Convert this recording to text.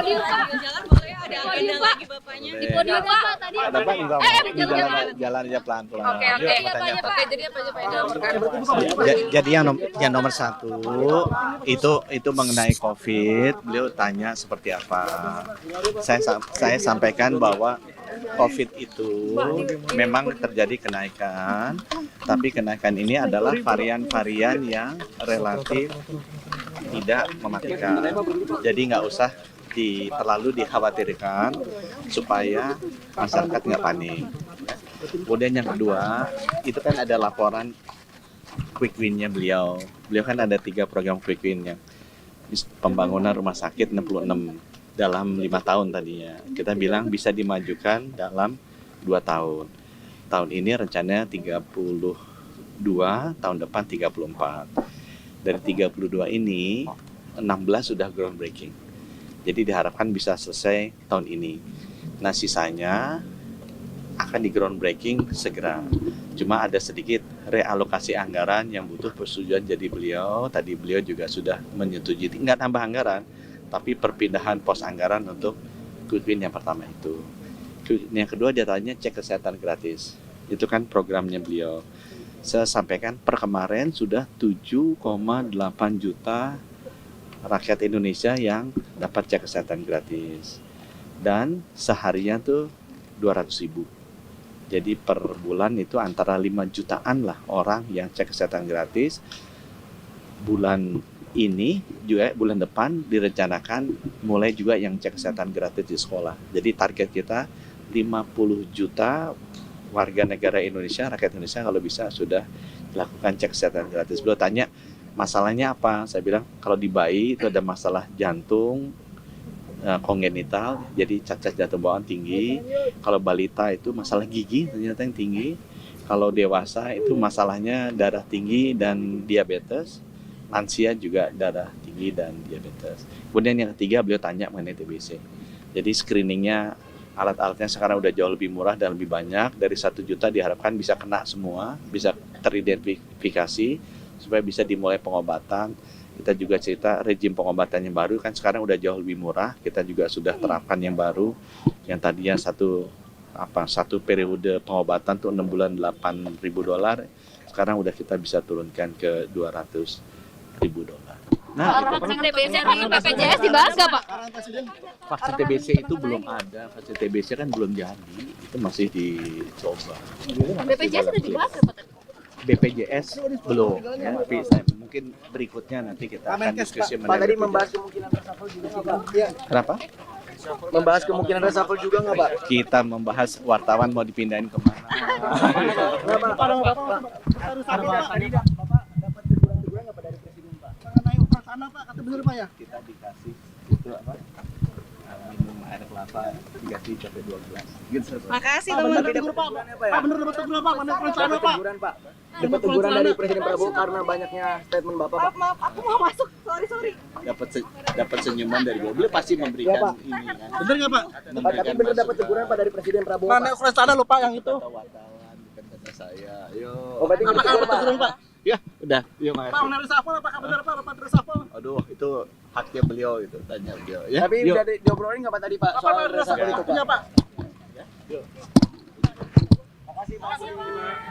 podium Pak. Jalan boleh ada agenda lagi bapaknya. Di podium Pak tadi. Ada Pak enggak? Jalan aja pelan-pelan. Oke. Iya Pak, ya Pak. Jadi apa aja Pak yang Jadi yang nomor satu itu mengenai COVID. Beliau tanya seperti apa. Saya sampaikan bahwa COVID itu memang terjadi kenaikan, tapi kenaikan ini adalah varian-varian yang relatif tidak mematikan. Jadi nggak usah terlalu dikhawatirkan supaya masyarakat nggak panik. Kemudian yang kedua, itu kan ada laporan quick win-nya beliau. Beliau kan ada 3 program quick win-nya. Pembangunan rumah sakit 66 dalam 5 tahun tadinya. Kita bilang bisa dimajukan dalam 2 tahun. Tahun ini rencananya 32, tahun depan 34. Dari 32 ini, 16 sudah groundbreaking. Jadi diharapkan bisa selesai tahun ini. Nah sisanya akan di groundbreaking segera. Cuma ada sedikit realokasi anggaran yang butuh persetujuan jadi beliau. Tadi beliau juga sudah menyetujui, nggak tambah anggaran, tapi perpindahan pos anggaran untuk quick win yang pertama itu. Yang kedua dia tanya cek kesehatan gratis. Itu kan programnya beliau. Saya sampaikan per kemarin sudah 7,8 juta rakyat Indonesia yang dapat cek kesehatan gratis. Dan seharian tuh 200.000. Jadi per bulan itu antara 5 jutaan lah orang yang cek kesehatan gratis. Bulan ini juga bulan depan direncanakan mulai juga yang cek kesehatan gratis di sekolah. Jadi target kita 50 juta warga negara Indonesia, rakyat Indonesia kalau bisa sudah dilakukan cek kesehatan gratis. Beliau tanya masalahnya apa? Saya bilang kalau di bayi itu ada masalah jantung kongenital, jadi cacat jantung bawaan tinggi. Kalau balita itu masalah gigi ternyata yang tinggi. Kalau dewasa itu masalahnya darah tinggi dan diabetes. Lansia juga darah tinggi dan diabetes. Kemudian yang ketiga beliau tanya mengenai TBC. Jadi screeningnya alat-alatnya sekarang udah jauh lebih murah dan lebih banyak. Dari 1 juta diharapkan bisa kena semua, bisa teridentifikasi supaya bisa dimulai pengobatan. Kita juga cerita rejim pengobatan yang baru kan sekarang udah jauh lebih murah. Kita juga sudah terapkan yang baru yang tadinya satu periode pengobatan tuh 6 bulan $8.000. Sekarang udah kita bisa turunkan ke $200.000. Nah, vaksin TBC dengan BPJS dibahas nggak Pak? vaksin TBC itu belum ada, vaksin TBC kan belum jadi, itu masih dicoba. BPJS sudah dibahas nggak Pak? BPJS belum, ya, tapi mungkin berikutnya nanti kita akan diskusi Pak tadi membahas kemungkinan reshuffle juga nggak Pak? Kenapa? Membahas kemungkinan reshuffle juga nggak Pak? Kita membahas wartawan mau dipindahin kemana? Kata bener Pak ya? Kita dikasih itu apa? Minum air kelapa 3-12. Gitu. Makasih Pak teman-teman. bener dapat teguran Pak. Pak bener dapat teguran Pak. Mana rencana Pak? Pak. Dapat teguran dari Presiden Prabowo karena banyaknya statement Bapak Pak. Maaf, aku mau masuk. Sorry. Dapat senyuman dari beliau pasti memberikan Iya, Pak. ini kan. Bener nggak Pak? Tapi bener dapat teguran Pak dari Presiden Prabowo. Mana rencana lupa yang itu? Kata wartawan bukan kata saya. Yo. Oh berarti Apakah bener dapat teguran Pak? Ya, udah. Yuk, Pak, makasih. mana reshuffle? Apakah benar Pak dapat reshuffle? Aduh, itu haknya beliau itu, tanya beliau. Ya, Tapi yuk. udah diobrolin nggak Pak tadi Pak Apa soal reshuffle reshuffle itu punya Pak? Pak? Yuk. Makasih Pak.